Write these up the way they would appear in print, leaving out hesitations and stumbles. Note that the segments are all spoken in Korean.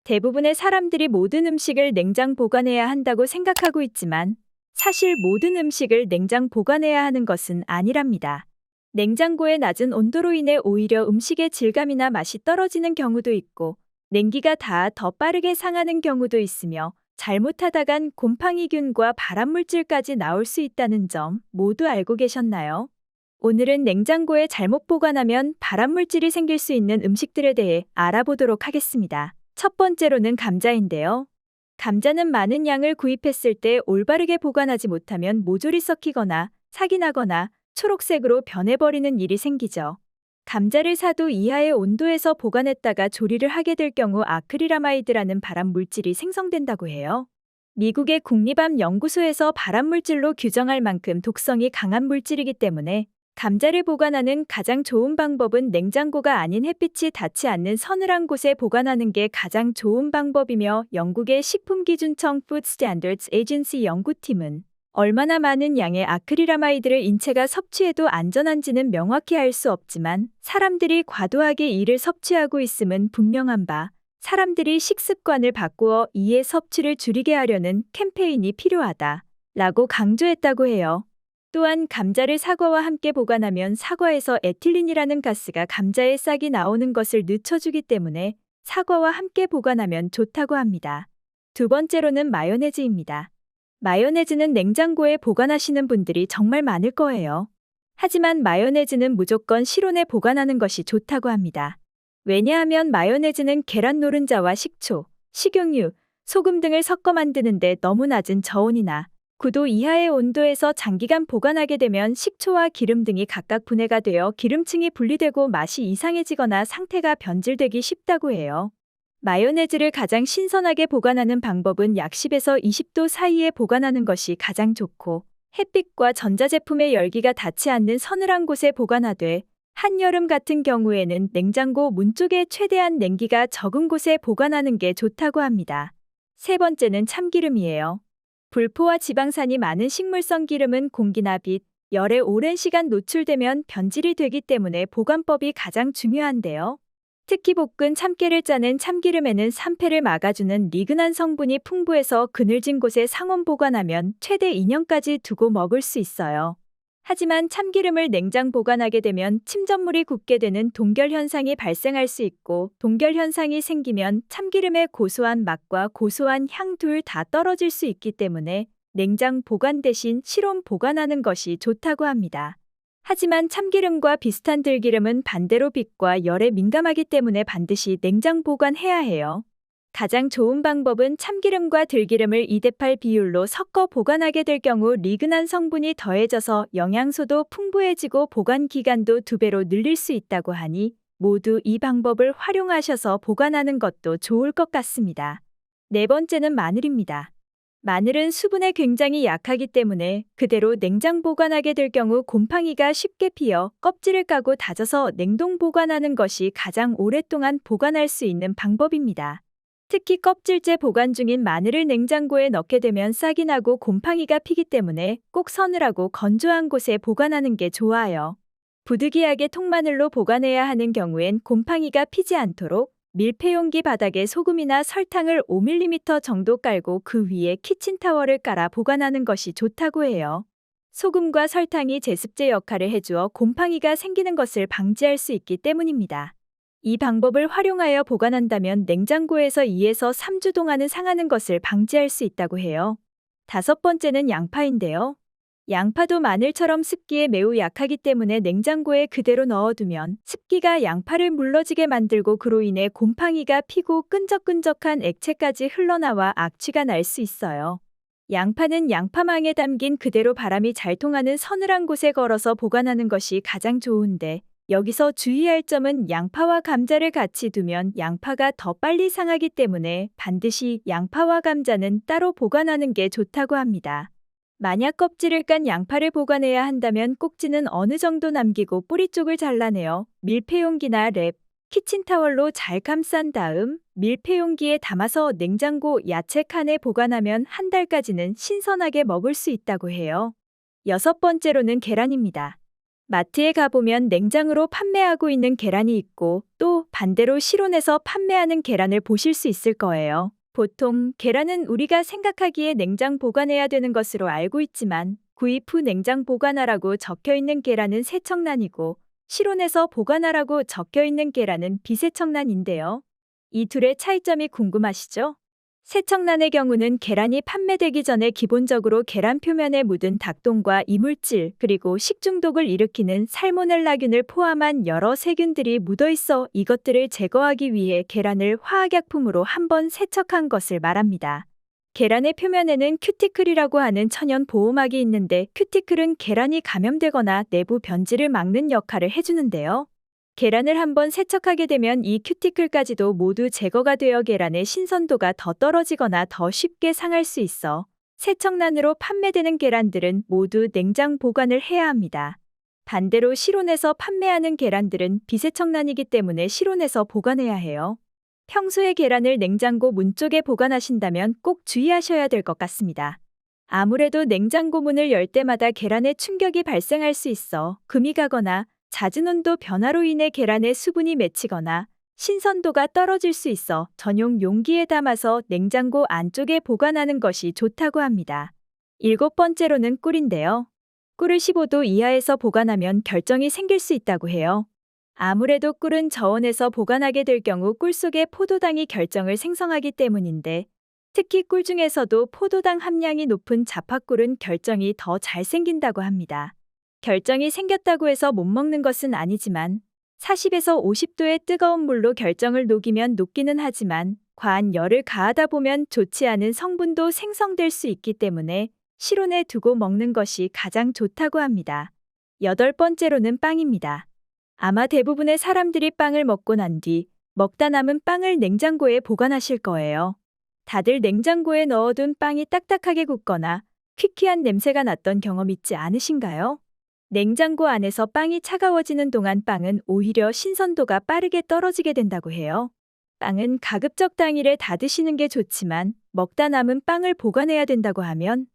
대부분의 사람들이 모든 음식을 냉장 보관해야 한다고 생각하고 있지만 사실 모든 음식을 냉장 보관해야 하는 것은 아니랍니다. 냉장고의 낮은 온도로 인해 오히려 음식의 질감이나 맛이 떨어지는 경우도 있고 냉기가 닿아 더 빠르게 상하는 경우도 있으며 잘못하다간 곰팡이균과 발암물질까지 나올 수 있다는 점 모두 알고 계셨나요? 오늘은 냉장고에 잘못 보관하면 발암물질이 생길 수 있는 음식들에 대해 알아보도록 하겠습니다. 첫 번째로는 감자인데요. 감자는 많은 양을 구입했을 때 올바르게 보관하지 못하면 모조리 썩히거나 sak이 나거나 초록색으로 변해버리는 일이 생기죠. 감자를 4도 이하의 온도에서 보관했다가 조리를 하게 될 경우 아크릴아마이드라는 발암물질이 생성된다고 해요. 미국의 국립암연구소에서 발암물질로 규정할 만큼 독성이 강한 물질이기 때문에 감자를 보관하는 가장 좋은 방법은 냉장고가 아닌 햇빛이 닿지 않는 서늘한 곳에 보관하는 게 가장 좋은 방법이며 영국의 식품기준청 Food Standards Agency 연구팀은 얼마나 많은 양의 아크릴아마이드를 인체가 섭취해도 안전한지는 명확히 알 수 없지만 사람들이 과도하게 이를 섭취하고 있음은 분명한 바 사람들이 식습관을 바꾸어 이의 섭취를 줄이게 하려는 캠페인이 필요하다 라고 강조했다고 해요. 또한 감자를 사과와 함께 보관하면 사과에서 에틸린이라는 가스가 감자에 싹이 나오는 것을 늦춰주기 때문에 사과와 함께 보관하면 좋다고 합니다. 두 번째로는 마요네즈입니다. 마요네즈는 냉장고에 보관하시는 분들이 정말 많을 거예요. 하지만 마요네즈는 무조건 실온에 보관하는 것이 좋다고 합니다. 왜냐하면 마요네즈는 계란 노른자와 식초, 식용유, 소금 등을 섞어 만드는데 너무 낮은 저온이나 9도 이하의 온도에서 장기간 보관하게 되면 식초와 기름 등이 각각 분해가 되어 기름층이 분리되고 맛이 이상해지거나 상태가 변질되기 쉽다고 해요. 마요네즈를 가장 신선하게 보관하는 방법은 약 10에서 20도 사이에 보관하는 것이 가장 좋고 햇빛과 전자제품의 열기가 닿지 않는 서늘한 곳에 보관하되 한여름 같은 경우에는 냉장고 문 쪽에 최대한 냉기가 적은 곳에 보관하는 게 좋다고 합니다. 세 번째는 참기름이에요. 불포화 지방산이 많은 식물성 기름은 공기나 빛, 열에 오랜 시간 노출되면 변질이 되기 때문에 보관법이 가장 중요한데요. 특히 볶은 참깨를 짜는 참기름에는 산패를 막아주는 리그난 성분이 풍부해서 그늘진 곳에 상온 보관하면 최대 2년까지 두고 먹을 수 있어요. 하지만 참기름을 냉장 보관하게 되면 침전물이 굳게 되는 동결 현상이 발생할 수 있고 동결 현상이 생기면 참기름의 고소한 맛과 고소한 향 둘 다 떨어질 수 있기 때문에 냉장 보관 대신 실온 보관하는 것이 좋다고 합니다. 하지만 참기름과 비슷한 들기름은 반대로 빛과 열에 민감하기 때문에 반드시 냉장 보관해야 해요. 가장 좋은 방법은 참기름과 들기름을 2대8 비율로 섞어 보관하게 될 경우 리그난 성분이 더해져서 영양소도 풍부해지고 보관 기간도 2배로 늘릴 수 있다고 하니 모두 이 방법을 활용하셔서 보관하는 것도 좋을 것 같습니다. 네 번째는 마늘입니다. 마늘은 수분에 굉장히 약하기 때문에 그대로 냉장 보관하게 될 경우 곰팡이가 쉽게 피어 껍질을 까고 다져서 냉동 보관하는 것이 가장 오랫동안 보관할 수 있는 방법입니다. 특히 껍질째 보관 중인 마늘을 냉장고에 넣게 되면 싹이 나고 곰팡이가 피기 때문에 꼭 서늘하고 건조한 곳에 보관하는 게 좋아요. 부득이하게 통마늘로 보관해야 하는 경우엔 곰팡이가 피지 않도록 밀폐용기 바닥에 소금이나 설탕을 5mm 정도 깔고 그 위에 키친타월을 깔아 보관하는 것이 좋다고 해요. 소금과 설탕이 제습제 역할을 해주어 곰팡이가 생기는 것을 방지할 수 있기 때문입니다. 이 방법을 활용하여 보관한다면 냉장고에서 2에서 3주 동안은 상하는 것을 방지할 수 있다고 해요. 다섯 번째는 양파인데요. 양파도 마늘처럼 습기에 매우 약하기 때문에 냉장고에 그대로 넣어두면 습기가 양파를 물러지게 만들고 그로 인해 곰팡이가 피고 끈적끈적한 액체까지 흘러나와 악취가 날 수 있어요. 양파는 양파망에 담긴 그대로 바람이 잘 통하는 서늘한 곳에 걸어서 보관하는 것이 가장 좋은데 여기서 주의할 점은 양파와 감자를 같이 두면 양파가 더 빨리 상하기 때문에 반드시 양파와 감자는 따로 보관하는 게 좋다고 합니다. 만약 껍질을 깐 양파를 보관해야 한다면 꼭지는 어느 정도 남기고 뿌리 쪽을 잘라내어 밀폐용기나 랩, 키친타월로 잘 감싼 다음 밀폐용기에 담아서 냉장고 야채 칸에 보관하면 한 달까지는 신선하게 먹을 수 있다고 해요. 여섯 번째로는 계란입니다. 마트에 가보면 냉장으로 판매하고 있는 계란이 있고 또 반대로 실온에서 판매하는 계란을 보실 수 있을 거예요. 보통 계란은 우리가 생각하기에 냉장 보관해야 되는 것으로 알고 있지만 구입 후 냉장 보관하라고 적혀 있는 계란은 세척란이고 실온에서 보관하라고 적혀 있는 계란은 비세척란인데요. 이 둘의 차이점이 궁금하시죠? 세척란의 경우는 계란이 판매되기 전에 기본적으로 계란 표면에 묻은 닭똥과 이물질 그리고 식중독을 일으키는 살모넬라균을 포함한 여러 세균들이 묻어 있어 이것들을 제거하기 위해 계란을 화학약품으로 한번 세척한 것을 말합니다. 계란의 표면에는 큐티클이라고 하는 천연 보호막이 있는데 큐티클은 계란이 감염되거나 내부 변질을 막는 역할을 해주는데요. 계란을 한번 세척하게 되면 이 큐티클까지도 모두 제거가 되어 계란의 신선도가 더 떨어지거나 더 쉽게 상할 수 있어 세척란으로 판매되는 계란들은 모두 냉장 보관을 해야 합니다. 반대로 실온에서 판매하는 계란들은 비세척란이기 때문에 실온에서 보관해야 해요. 평소에 계란을 냉장고 문 쪽에 보관하신다면 꼭 주의하셔야 될 것 같습니다. 아무래도 냉장고 문을 열 때마다 계란에 충격이 발생할 수 있어 금이 가거나 잦은 온도 변화로 인해 계란에 수분이 맺히거나 신선도가 떨어질 수 있어 전용 용기에 담아서 냉장고 안쪽에 보관하는 것이 좋다고 합니다. 7번째로는 꿀인데요. 꿀을 15도 이하에서 보관하면 결정이 생길 수 있다고 해요. 아무래도 꿀은 저온에서 보관하게 될 경우 꿀 속에 포도당이 결정을 생성하기 때문인데 특히 꿀 중에서도 포도당 함량이 높은 자파꿀은 결정이 더 잘 생긴다고 합니다. 결정이 생겼다고 해서 못 먹는 것은 아니지만 40에서 50도의 뜨거운 물로 결정을 녹이면 녹기는 하지만 과한 열을 가하다 보면 좋지 않은 성분도 생성될 수 있기 때문에 실온에 두고 먹는 것이 가장 좋다고 합니다. 8번째로는 빵입니다. 아마 대부분의 사람들이 빵을 먹고 난 뒤 먹다 남은 빵을 냉장고에 보관하실 거예요. 다들 냉장고에 넣어둔 빵이 딱딱하게 굳거나 퀴퀴한 냄새가 났던 경험 있지 않으신가요? 냉장고 안에서 빵이 차가워지는 동안 빵은 오히려 신선도가 빠르게 떨어지게 된다고 해요. 빵은 가급적 당일에 다 드시는 게 좋지만 먹다 남은 빵을 보관해야 된다고 하면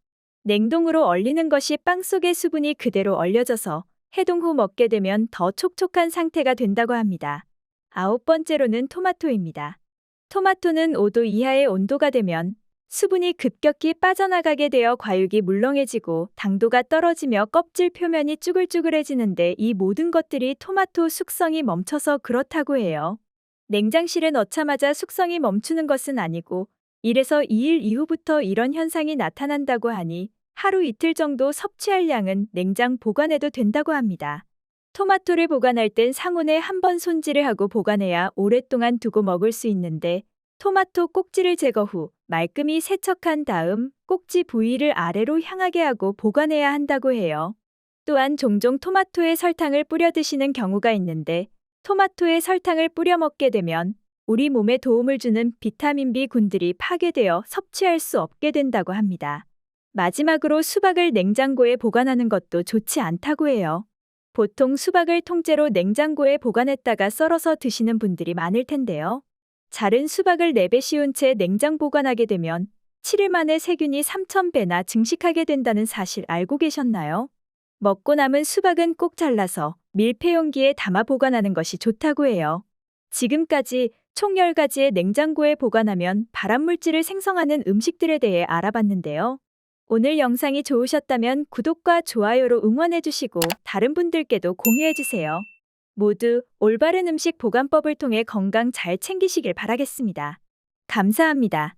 냉동으로 얼리는 것이 빵 속의 수분이 그대로 얼려져서 해동 후 먹게 되면 더 촉촉한 상태가 된다고 합니다. 9번째로는 토마토입니다. 토마토는 5도 이하의 온도가 되면 수분이 급격히 빠져나가게 되어 과육이 물렁해지고 당도가 떨어지며 껍질 표면이 쭈글쭈글해지는데 이 모든 것들이 토마토 숙성이 멈춰서 그렇다고 해요. 냉장실에 넣자마자 숙성이 멈추는 것은 아니고 1에서 2일 이후부터 이런 현상이 나타난다고 하니 하루 이틀 정도 섭취할 양은 냉장 보관해도 된다고 합니다. 토마토를 보관할 땐 상온에 한번 손질을 하고 보관해야 오랫동안 두고 먹을 수 있는데 토마토 꼭지를 제거 후 말끔히 세척한 다음 꼭지 부위를 아래로 향하게 하고 보관해야 한다고 해요. 또한 종종 토마토에 설탕을 뿌려 드시는 경우가 있는데 토마토에 설탕을 뿌려 먹게 되면 우리 몸에 도움을 주는 비타민 B군들이 파괴되어 섭취할 수 없게 된다고 합니다. 마지막으로 수박을 냉장고에 보관하는 것도 좋지 않다고 해요. 보통 수박을 통째로 냉장고에 보관했다가 썰어서 드시는 분들이 많을 텐데요. 자른 수박을 내배 씌운 채 냉장 보관하게 되면 7일 만에 세균이 3,000배나 증식하게 된다는 사실 알고 계셨나요? 먹고 남은 수박은 꼭 잘라서 밀폐용기에 담아 보관하는 것이 좋다고 해요. 지금까지 총 10가지의 냉장고에 보관하면 발암물질을 생성하는 음식들에 대해 알아봤는데요. 오늘 영상이 좋으셨다면 구독과 좋아요로 응원해주시고 다른 분들께도 공유해주세요. 모두 올바른 음식 보관법을 통해 건강 잘 챙기시길 바라겠습니다. 감사합니다.